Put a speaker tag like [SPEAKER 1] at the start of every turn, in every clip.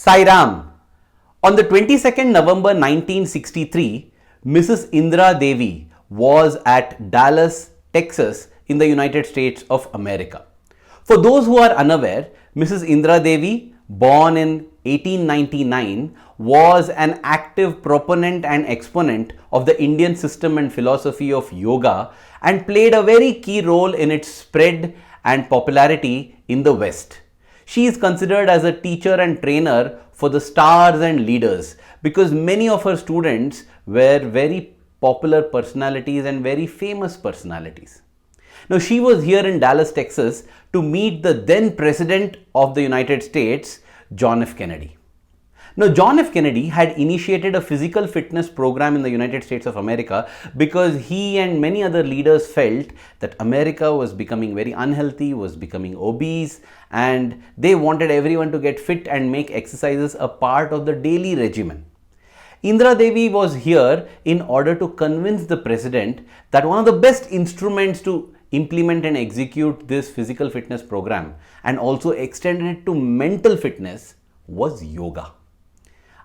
[SPEAKER 1] Sai Ram. On the 22nd November 1963, Mrs Indra Devi was at Dallas, Texas in the United States of America. For those who are unaware, Mrs Indra Devi, born in 1899, was an active proponent and exponent of the Indian system and philosophy of yoga and played a very key role in its spread and popularity in the West. She is considered as a teacher and trainer for the stars and leaders because many of her students were very popular personalities and very famous personalities. Now, she was here in Dallas, Texas to meet the then President of the United States, John F. Kennedy. Now, John F. Kennedy had initiated a physical fitness program in the United States of America because he and many other leaders felt that America was becoming very unhealthy, was becoming obese, and they wanted everyone to get fit and make exercises a part of the daily regimen. Indra Devi was here in order to convince the president that one of the best instruments to implement and execute this physical fitness program and also extend it to mental fitness was yoga.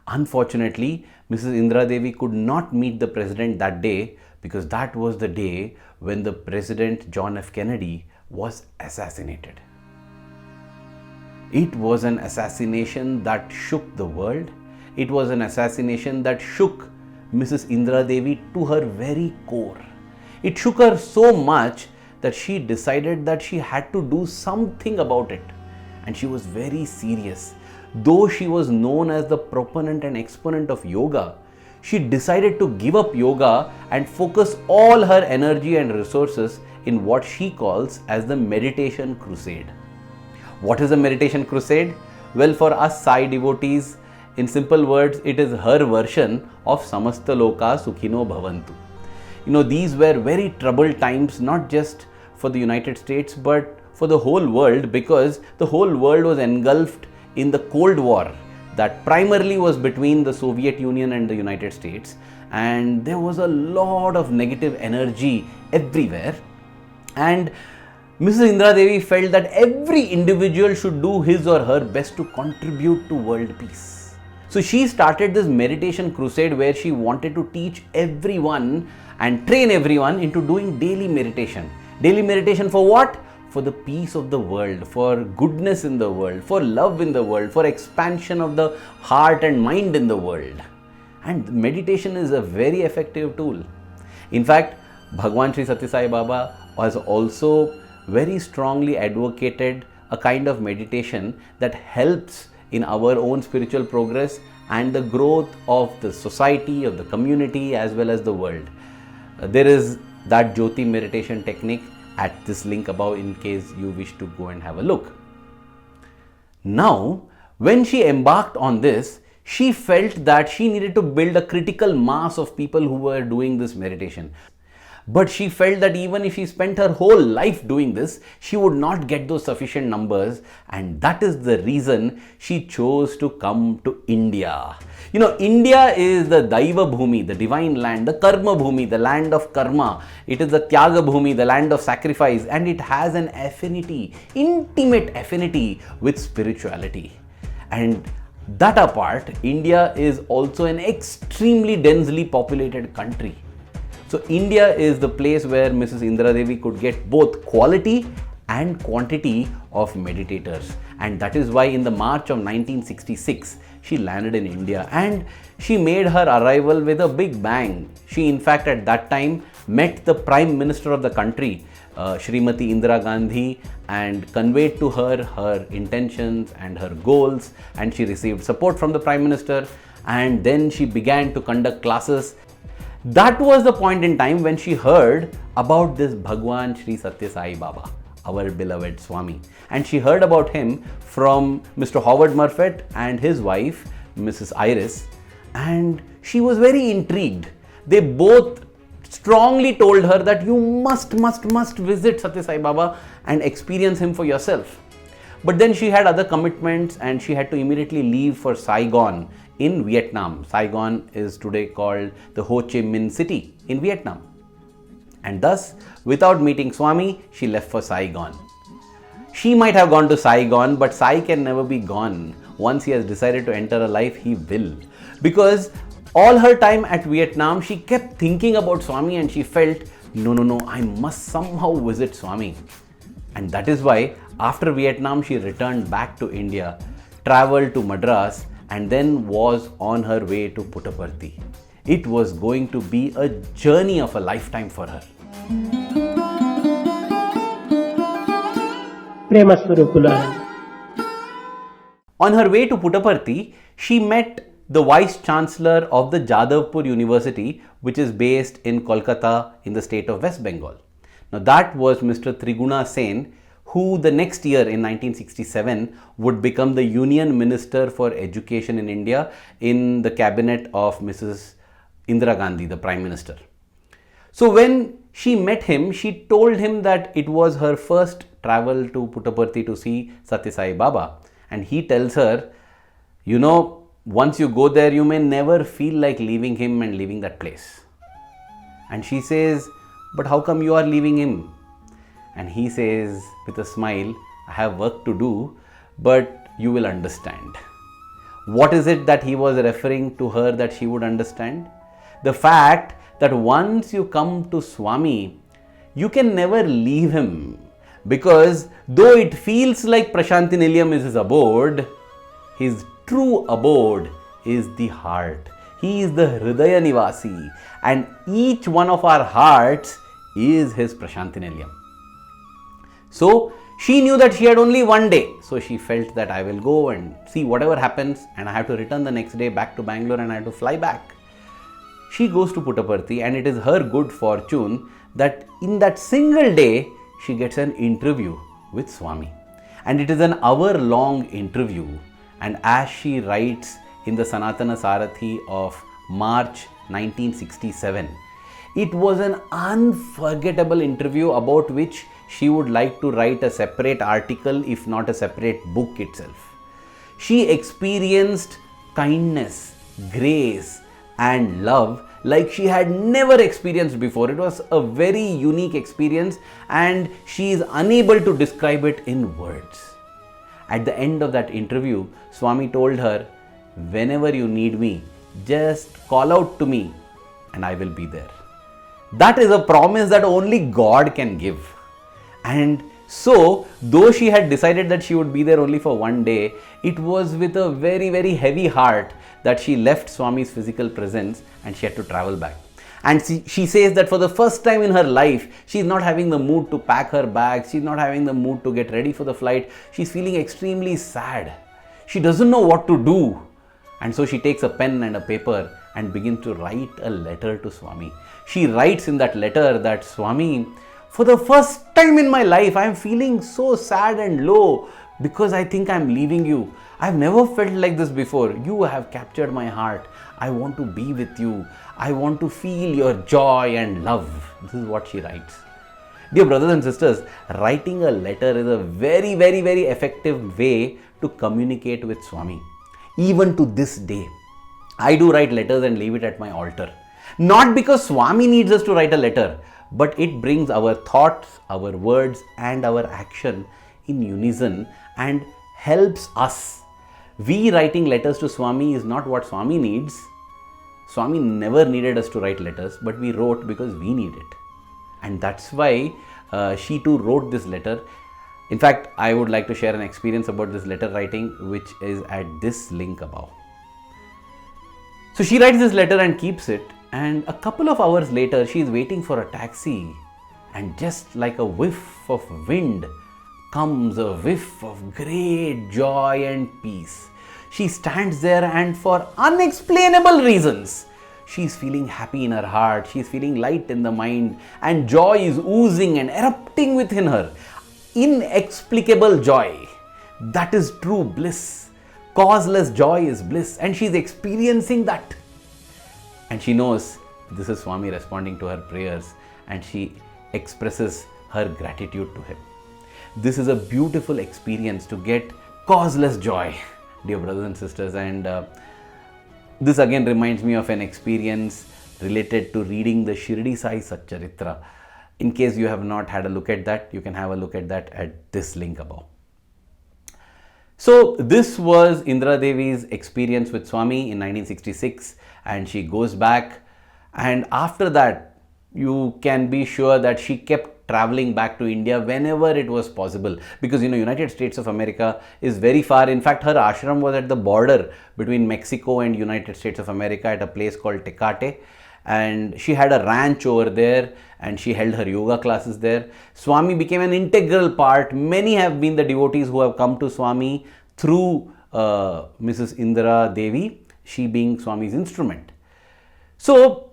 [SPEAKER 1] Unfortunately, Mrs Indra Devi could not meet the president that day because that was the day when the President John F. Kennedy was assassinated. It was an assassination that shook the world. It was an assassination that shook Mrs Indra Devi to her very core. It shook her so much that she decided that she had to do something about it, and she was very serious. Though she was known as the proponent and exponent of yoga, she decided to give up yoga and focus all her energy and resources in what she calls as the meditation crusade. What is a meditation crusade? Well, for us Sai devotees, in simple words, it is her version of Samasta Loka Sukhino Bhavantu. These were very troubled times, not just for the United States, but for the whole world, because the whole world was engulfed in the Cold War that primarily was between the Soviet Union and the United States, and there was a lot of negative energy everywhere, and Mrs Indra Devi felt that every individual should do his or her best to contribute to world peace. So she started this meditation crusade where she wanted to teach everyone and train everyone into doing daily meditation. Daily meditation for what? For the peace of the world, for goodness in the world, for love in the world, for expansion of the heart and mind in the world. And meditation is a very effective tool. In fact, Bhagawan Sri Sathya Sai Baba has also very strongly advocated a kind of meditation that helps in our own spiritual progress and the growth of the society, of the community, as well as the world. There is that Jyoti meditation technique at this link above in case you wish to go and have a look. Now, when she embarked on this, she felt that she needed to build a critical mass of people who were doing this meditation. But she felt that even if she spent her whole life doing this, she would not get those sufficient numbers, and that is the reason she chose to come to India. India is the Daiva Bhumi, the divine land, the Karma Bhumi, the land of karma. It is the Tyaga Bhumi, the land of sacrifice, and it has an affinity, intimate affinity with spirituality. And that apart, India is also an extremely densely populated country. So India is the place where Mrs Indra Devi could get both quality and quantity of meditators, and that is why in the March of 1966 she landed in India, and she made her arrival with a big bang. She in fact at that time met the Prime Minister of the country, Srimati Indira Gandhi, and conveyed to her her intentions and her goals, and she received support from the Prime Minister, and then she began to conduct classes. That was the point in time when she heard about this Bhagawan Sri Sathya Sai Baba, our beloved Swami. And she heard about him from Mr. Howard Murphet and his wife, Mrs. Iris. And she was very intrigued. They both strongly told her that you must visit Sathya Sai Baba and experience him for yourself. But then she had other commitments and she had to immediately leave for Saigon in Vietnam. Saigon is today called the Ho Chi Minh City in Vietnam. And thus, without meeting Swami, she left for Saigon. She might have gone to Saigon, but Sai can never be gone. once he has decided to enter a life, he will. Because all her time at Vietnam, she kept thinking about Swami and she felt, no, I must somehow visit Swami. And that is why after Vietnam, she returned back to India, traveled to Madras, and then was on her way to Puttaparthi. It was going to be a journey of a lifetime for her. On her way to Puttaparthi, she met the Vice Chancellor of the Jadavpur University, which is based in Kolkata in the state of West Bengal. Now that was Mr. Triguna Sen, who the next year in 1967 would become the Union Minister for Education in India in the cabinet of Mrs. Indra Gandhi, the Prime Minister. So when she met him, she told him that it was her first travel to Puttaparthi to see Sathya Sai Baba. And he tells her, once you go there, you may never feel like leaving him and leaving that place. And she says, but how come you are leaving him? And he says with a smile, I have work to do, but you will understand. What is it that he was referring to her that she would understand? The fact that once you come to Swami, you can never leave him. Because though it feels like Prashanti Nilayam is his abode, his true abode is the heart. He is the Hridaya Nivasi, and each one of our hearts is his Prashanti Nilayam. So she knew that she had only one day. So she felt that I will go and see whatever happens, and I have to return the next day back to Bangalore and I have to fly back. She goes to Puttaparthi, and it is her good fortune that in that single day she gets an interview with Swami. And it is an hour-long interview. And as she writes in the Sanatana Sarathi of March 1967, it was an unforgettable interview about which she would like to write a separate article, if not a separate book itself. She experienced kindness, grace, and love like she had never experienced before. It was a very unique experience, and she is unable to describe it in words. At the end of that interview, Swami told her, whenever you need me, just call out to me and I will be there. That is a promise that only God can give. And so, though she had decided that she would be there only for one day, it was with a very, very heavy heart that she left Swami's physical presence and she had to travel back. And she says that for the first time in her life, she's not having the mood to pack her bags, she's not having the mood to get ready for the flight, she's feeling extremely sad. She doesn't know what to do. And so she takes a pen and a paper and begins to write a letter to Swami. She writes in that letter that, Swami, for the first time in my life, I am feeling so sad and low because I think I am leaving you. I have never felt like this before. You have captured my heart. I want to be with you. I want to feel your joy and love. This is what she writes. Dear brothers and sisters, writing a letter is a very, very, very effective way to communicate with Swami. Even to this day, I do write letters and leave it at my altar. Not because Swami needs us to write a letter, but it brings our thoughts, our words, and our action in unison and helps us. We writing letters to Swami is not what Swami needs. Swami never needed us to write letters, but we wrote because we need it. And that's why she too wrote this letter. In fact, I would like to share an experience about this letter writing, which is at this link above. So she writes this letter and keeps it. And a couple of hours later, she is waiting for a taxi. And just like a whiff of wind comes a whiff of great joy and peace. She stands there and for unexplainable reasons, she is feeling happy in her heart, she is feeling light in the mind, and joy is oozing and erupting within her. Inexplicable joy. That is true bliss. Causeless joy is bliss, and she is experiencing that. And she knows this is Swami responding to her prayers, and she expresses her gratitude to him. This is a beautiful experience to get causeless joy, dear brothers and sisters. And this again reminds me of an experience related to reading the Shirdi Sai Satcharitra. In case you have not had a look at that, you can have a look at that at this link above. So this was Indra Devi's experience with Swami in 1966, and she goes back, and after that you can be sure that she kept traveling back to India whenever it was possible, because United States of America is very far. In fact, her ashram was at the border between Mexico and United States of America at a place called Tecate, and she had a ranch over there and she held her yoga classes there. Swami became an integral part. Many have been the devotees who have come to Swami through Mrs Indra Devi, she being Swami's instrument. So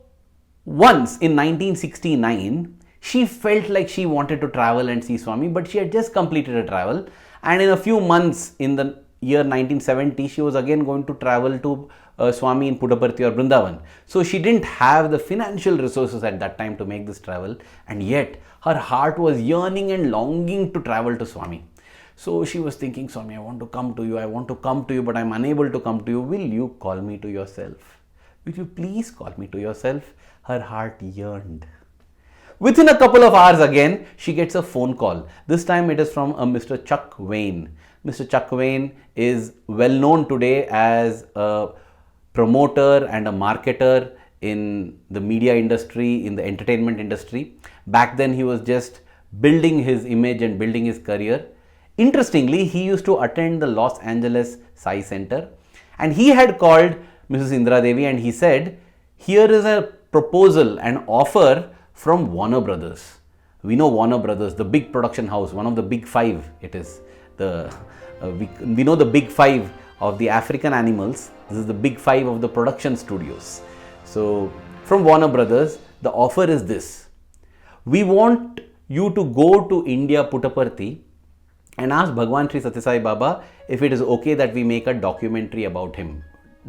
[SPEAKER 1] once in 1969, she felt like she wanted to travel and see Swami, but she had just completed a travel, and in a few months in the year 1970, she was again going to travel to Swami in Puttaparthi or Vrindavan. So she didn't have the financial resources at that time to make this travel, and yet her heart was yearning and longing to travel to Swami. So she was thinking, Swami, I want to come to you, but I'm unable to come to you. Will you call me to yourself? Will you please call me to yourself? Her heart yearned. Within a couple of hours again, she gets a phone call. This time it is from a Mr. Chuck Wayne. Mr. Chuck Wayne is well known today as a promoter and a marketer in the media industry, in the entertainment industry. Back then he was just building his image and building his career. Interestingly, he used to attend the Los Angeles Sai Center, and he had called Mrs. Indra Devi and he said, here is a proposal, an offer from Warner Brothers. We know Warner Brothers, the big production house, one of the big five. It is we know the big five of the African animals. This is the big five of the production studios. So from Warner Brothers, the offer is this: we want you to go to India, Puttaparthi, and ask Bhagawan Sri Sathya Sai Baba if it is okay that we make a documentary about him.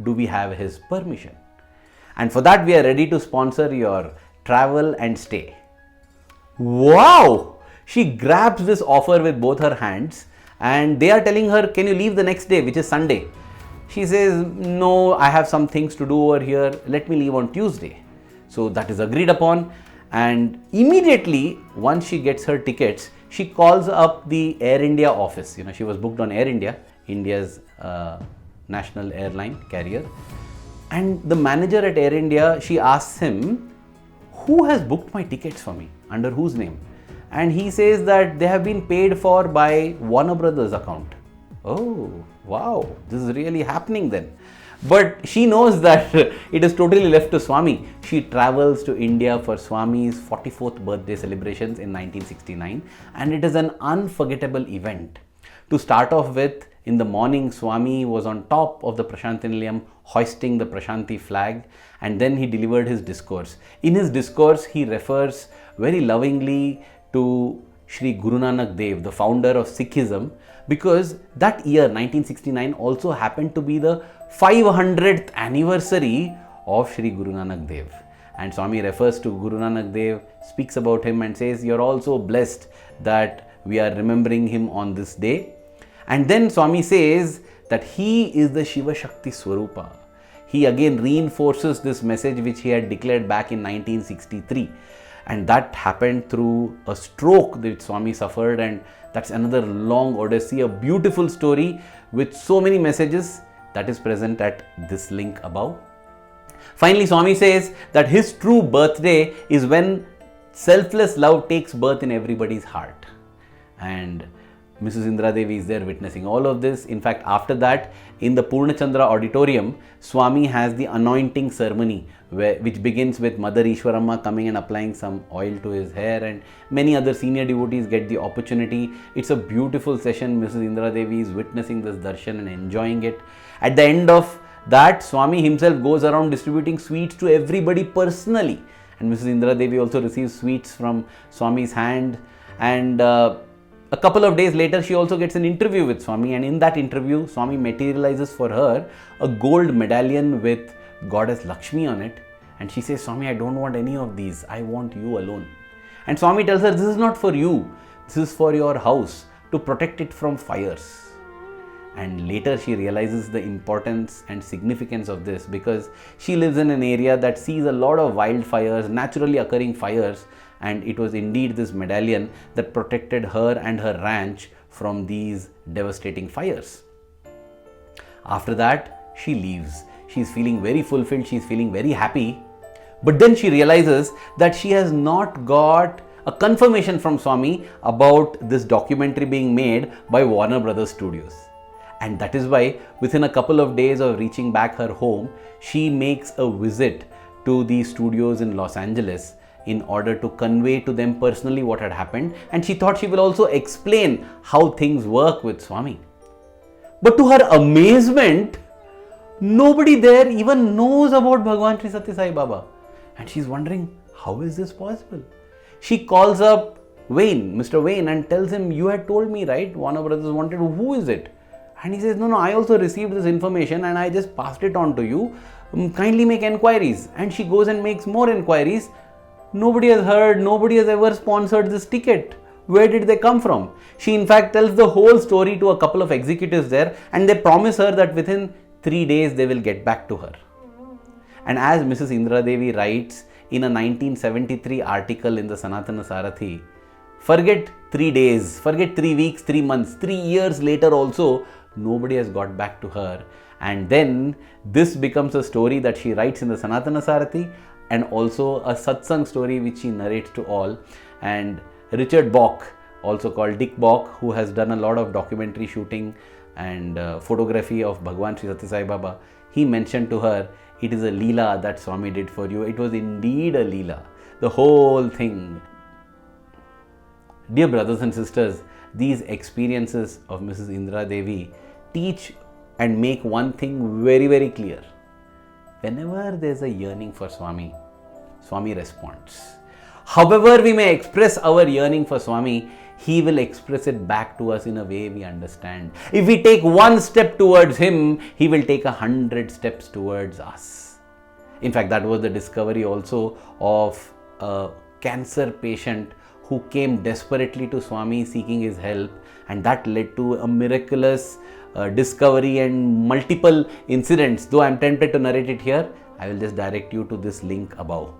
[SPEAKER 1] Do we have his permission? And for that we are ready to sponsor your travel and stay. Wow! She grabs this offer with both her hands, and they are telling her, can you leave the next day, which is Sunday? She says, no, I have some things to do over here. Let me leave on Tuesday. So that is agreed upon, and immediately once she gets her tickets, she calls up the Air India office. She was booked on Air India, India's national airline carrier. And the manager at Air India, she asks him, who has booked my tickets for me? Under whose name? And he says that they have been paid for by Warner Brothers account. Oh, wow, this is really happening then. But she knows that it is totally left to Swami. She travels to India for Swami's 44th birthday celebrations in 1969, and it is an unforgettable event. To start off with, in the morning, Swami was on top of the Prashanti Nilayam hoisting the Prashanti flag, and then he delivered his discourse. In his discourse, he refers very lovingly to Sri Guru Nanak Dev, the founder of Sikhism, because that year 1969 also happened to be the 500th anniversary of Sri Guru Nanak Dev. And Swami refers to Guru Nanak Dev, speaks about him and says, you're also blessed that we are remembering him on this day. And then Swami says that he is the Shiva Shakti Swarupa. He again reinforces this message which he had declared back in 1963. And that happened through a stroke that Swami suffered, and that's another long odyssey, a beautiful story with so many messages that is present at this link above. Finally, Swami says that his true birthday is when selfless love takes birth in everybody's heart. And Mrs. Indra Devi is there witnessing all of this. In fact, after that, in the Purnachandra auditorium, Swami has the anointing ceremony, which begins with Mother Ishwaramma coming and applying some oil to his hair, and many other senior devotees get the opportunity. It's a beautiful session. Mrs. Indra Devi is witnessing this darshan and enjoying it. At the end of that, Swami himself goes around distributing sweets to everybody personally. And Mrs. Indra Devi also receives sweets from Swami's hand. And a couple of days later, she also gets an interview with Swami, and in that interview, Swami materializes for her a gold medallion with Goddess Lakshmi on it, and she says, Swami, I don't want any of these, I want you alone. And Swami tells her, this is not for you, this is for your house, to protect it from fires. And later she realizes the importance and significance of this, because she lives in an area that sees a lot of wildfires, naturally occurring fires, and it was indeed this medallion that protected her and her ranch from these devastating fires. After that, she leaves. She's feeling very fulfilled, she's feeling very happy. But then she realizes that she has not got a confirmation from Swami about this documentary being made by Warner Brothers Studios. And that is why within a couple of days of reaching back her home, she makes a visit to the studios in Los Angeles in order to convey to them personally what had happened, and she thought she will also explain how things work with Swami. But to her amazement, nobody there even knows about Bhagavan Sri Sathya Sai Baba. And she's wondering, how is this possible? She calls up Wayne, Mr. Wayne, and tells him, you had told me, right? Warner Brothers wanted, who is it? And he says, no, I also received this information and I just passed it on to you. Kindly make enquiries. And she goes and makes more enquiries. Nobody has heard, nobody has ever sponsored this ticket. Where did they come from? She in fact tells the whole story to a couple of executives there, and they promise her that within 3 days they will get back to her. And as Mrs Indra Devi writes in a 1973 article in the Sanatana Sarathi, forget 3 days, forget 3 weeks, 3 months, 3 years later also, nobody has got back to her. And then this becomes a story that she writes in the Sanatana Sarathi, and also a satsang story which she narrates to all. And Richard Bach, also called Dick Bach, who has done a lot of documentary shooting and photography of Bhagavan Sri Sathya Sai Baba, he mentioned to her, it is a leela that Swami did for you. It was indeed a leela. The whole thing. Dear brothers and sisters, these experiences of Mrs Indra Devi teach and make one thing very, very clear. Whenever there is a yearning for Swami, Swami responds. However we may express our yearning for Swami, He will express it back to us in a way we understand. If we take one step towards Him, He will take 100 steps towards us. In fact, that was the discovery also of a cancer patient who came desperately to Swami seeking his help, and that led to a miraculous discovery and multiple incidents. Though I am tempted to narrate it here, I will just direct you to this link above.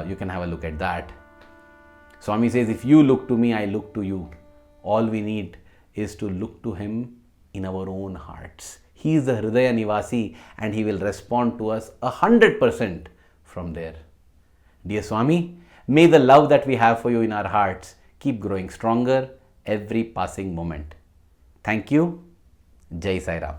[SPEAKER 1] You can have a look at that. Swami says, if you look to me, I look to you. All we need is to look to Him in our own hearts. He is the Hridaya Nivasi, and He will respond to us 100% from there. Dear Swami, may the love that we have for you in our hearts keep growing stronger every passing moment. Thank you. Jai Sai Ram.